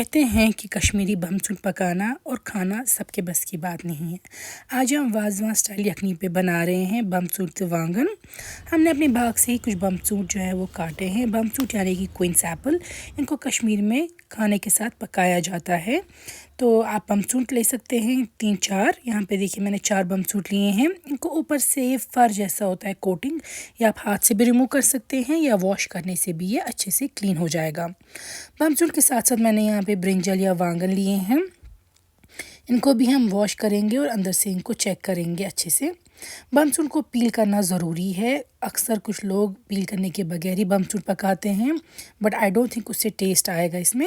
कहते हैं कि कश्मीरी बमसून पकाना और खाना सबके बस की बात नहीं है। आज हम वाजवान स्टाइल यखनी पे बना रहे हैं बमसूट वांगन। हमने अपने बाग से ही कुछ बमसूट जो है वो काटे हैं। बमसूट यानी कि क्वींस एप्पल, इनको कश्मीर में खाने के साथ पकाया जाता है। तो आप बमसूट ले सकते हैं 3-4। यहाँ पे देखिए मैंने 4 बमसूट लिए हैं। इनको ऊपर से फर जैसा होता है कोटिंग, या आप हाथ से भी रिमूव कर सकते हैं या वॉश करने से भी ये अच्छे से क्लीन हो जाएगा। बमसूट के साथ साथ मैंने यहाँ पे ब्रिंजल या वांगन लिए हैं। इनको भी हम वॉश करेंगे और अंदर से इनको चेक करेंगे अच्छे से। बमसूट को पील करना ज़रूरी है। अक्सर कुछ लोग पील करने के बगैर ही बमसूट पकाते हैं, बट आई डोंट थिंक उससे टेस्ट आएगा इसमें।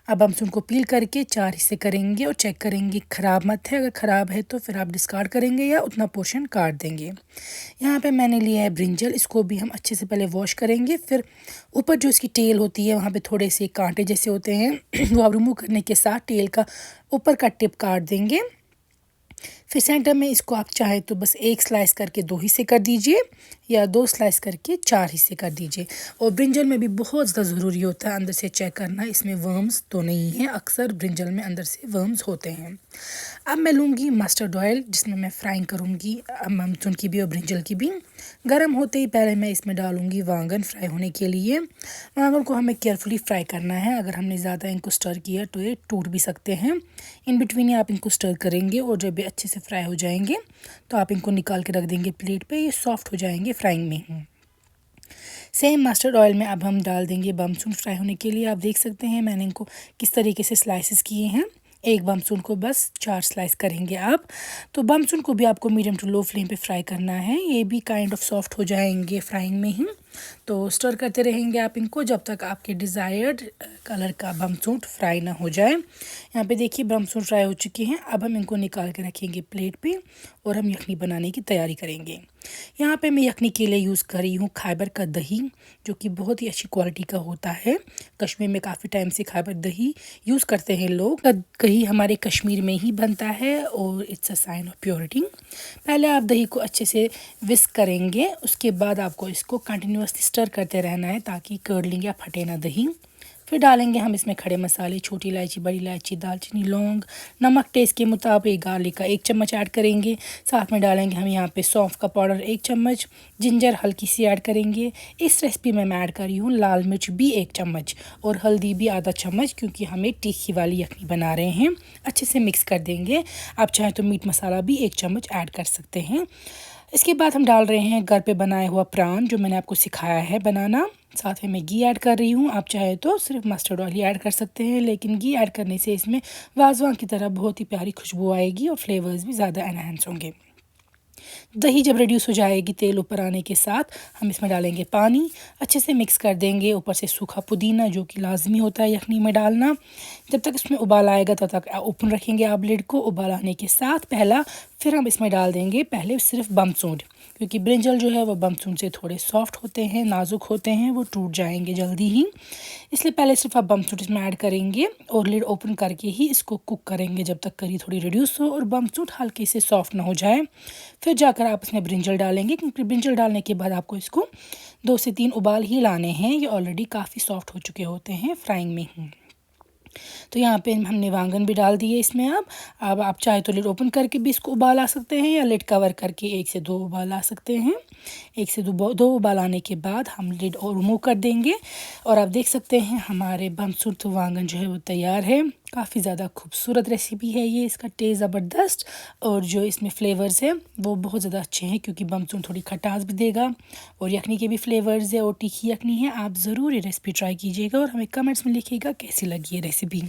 अब बमसूट को पील करके 4 हिस्से करेंगे और चेक करेंगे ख़राब मत है। अगर ख़राब है तो फिर आप डिस्कार्ड करेंगे या उतना पोर्शन काट देंगे। यहाँ पे मैंने लिया है ब्रिंजल, इसको भी हम अच्छे से पहले वॉश करेंगे। फिर ऊपर जो इसकी टेल होती है वहाँ पे थोड़े से कांटे जैसे होते हैं वो आप रिमूव करने के साथ टेल का ऊपर का टिप काट देंगे। फिर सेंटर में इसको आप चाहे तो बस 1 स्लाइस करके 2 हिस्से कर दीजिए या 2 स्लाइस करके 4 हिस्से कर दीजिए। और ब्रिंजल में भी बहुत ज़्यादा ज़रूरी होता है अंदर से चेक करना इसमें वर्म्स तो नहीं है। अक्सर ब्रिंजल में अंदर से वर्म्स होते हैं। अब मैं लूँगी मस्टर्ड ऑयल, जिसमें मैं फ्राइंग करूँगी बमसूट की भी और ब्रिंजल की भी। गर्म होते ही पहले मैं इसमें डालूँगी वांगन फ्राई होने के लिए। वांगन को हमें केयरफुली फ्राई करना है। अगर हमने ज़्यादा इनको स्टर किया तो ये टूट भी सकते हैं। इन बिटवीन ही आप इनको स्टर करेंगे और जब ये अच्छे से फ्राई हो जाएंगे तो आप इनको निकाल के रख देंगे प्लेट पे। ये सॉफ्ट हो जाएंगे फ्राइंग में। सेम मस्टर्ड ऑयल में अब हम डाल देंगे बमसूट फ्राई होने के लिए। आप देख सकते हैं मैंने इनको किस तरीके से स्लाइसेस किए हैं। एक बमसूट को बस 4 स्लाइस करेंगे आप। तो बमसूट को भी आपको मीडियम टू लो फ्लेम पे फ्राई करना है। ये भी काइंड ऑफ सॉफ्ट हो जाएंगे फ्राइंग में ही। तो स्टर करते रहेंगे आप इनको जब तक आपके डिज़ायर्ड कलर का बमसूट फ्राई ना हो जाए। यहाँ पे देखिए बमसूट फ्राई हो चुके हैं। अब हम इनको निकाल के रखेंगे प्लेट पे और हम यखनी बनाने की तैयारी करेंगे। यहाँ पे मैं यखनी के लिए यूज़ कर रही हूँ खैबर का दही, जो कि बहुत ही अच्छी क्वालिटी का होता है। कश्मीर में काफ़ी टाइम से खैबर दही यूज़ करते हैं लोग। दही हमारे कश्मीर में ही बनता है और it's a sign of purity. पहले आप दही को अच्छे से विस्क करेंगे, उसके बाद आपको इसको कंटिन्यूअसली स्टर करते रहना है ताकि कर्लिंग या फटे ना दही। फिर डालेंगे हम इसमें खड़े मसाले, छोटी इलायची, बड़ी इलायची, दालचीनी, लौंग, नमक टेस्ट के मुताबिक, गार्लिक का 1 चम्मच ऐड करेंगे। साथ में डालेंगे हम यहाँ पे सौंफ का पाउडर 1 चम्मच, जिंजर हल्की सी ऐड करेंगे। इस रेसिपी में मैं ऐड कर रही हूँ लाल मिर्च भी 1 चम्मच और हल्दी भी आधा चम्मच, क्योंकि हमें तीखी वाली यखनी बना रहे हैं। अच्छे से मिक्स कर देंगे। आप चाहें तो मीट मसाला भी 1 चम्मच ऐड कर सकते हैं। इसके बाद हम डाल रहे हैं घर पे बनाया हुआ प्रान, जो मैंने आपको सिखाया है बनाना। साथ में मैं घी ऐड कर रही हूँ। आप चाहे तो सिर्फ मस्टर्ड ऑयल ही ऐड कर सकते हैं, लेकिन घी ऐड करने से इसमें वाजवान की तरह बहुत ही प्यारी खुशबू आएगी और फ्लेवर्स भी ज़्यादा एनहांस होंगे। दही जब रिड्यूस हो जाएगी तेल ऊपर आने के साथ, हम इसमें डालेंगे पानी। अच्छे से मिक्स कर देंगे। ऊपर से सूखा पुदीना, जो कि लाजमी होता है यखनी में डालना। जब तक इसमें उबाल आएगा तब तक ओपन रखेंगे आप लिड को। उबाल आने के साथ पहला फिर हम इसमें डाल देंगे पहले सिर्फ बमसूट, क्योंकि ब्रिंजल जो है वो बमसूट से थोड़े सॉफ्ट होते हैं, नाजुक होते हैं, वो टूट जाएंगे जल्दी ही। इसलिए पहले सिर्फ आप बमसूट इसमें ऐड करेंगे और लिड ओपन करके ही इसको कुक करेंगे जब तक करी थोड़ी रिड्यूस हो और बमसूट हल्के से सॉफ्ट ना हो जाए। फिर जाकर आप इसमें ब्रिंजल डालेंगे, क्योंकि ब्रिंजल डालने के बाद आपको इसको 2 से 3 उबाल ही लाने हैं। ये ऑलरेडी काफ़ी सॉफ्ट हो चुके होते हैं फ्राइंग में ही। तो यहाँ पे हमने वांगन भी डाल दिए इसमें। अब आप चाहे तो लिड ओपन करके भी इसको उबाल आ सकते हैं या लिड कवर करके 1 से 2 उबाल आ सकते हैं। 1 से 2 उबाल आने के बाद हम लिड और रिमूव कर देंगे और आप देख सकते हैं हमारे बमसूट वांगन जो है वो तैयार है। काफ़ी ज़्यादा खूबसूरत रेसिपी है ये। इसका टेस्ट ज़बरदस्त और जो इसमें फ्लेवर्स है वो बहुत ज़्यादा अच्छे हैं, क्योंकि बमसूट थोड़ी खटास भी देगा और यखनी के भी फ्लेवर्स है और तीखी यखनी है। आप ज़रूर ये रेसिपी ट्राई कीजिएगा और हमें कमेंट्स में लिखिएगा कैसी लगी ये रेसिपी।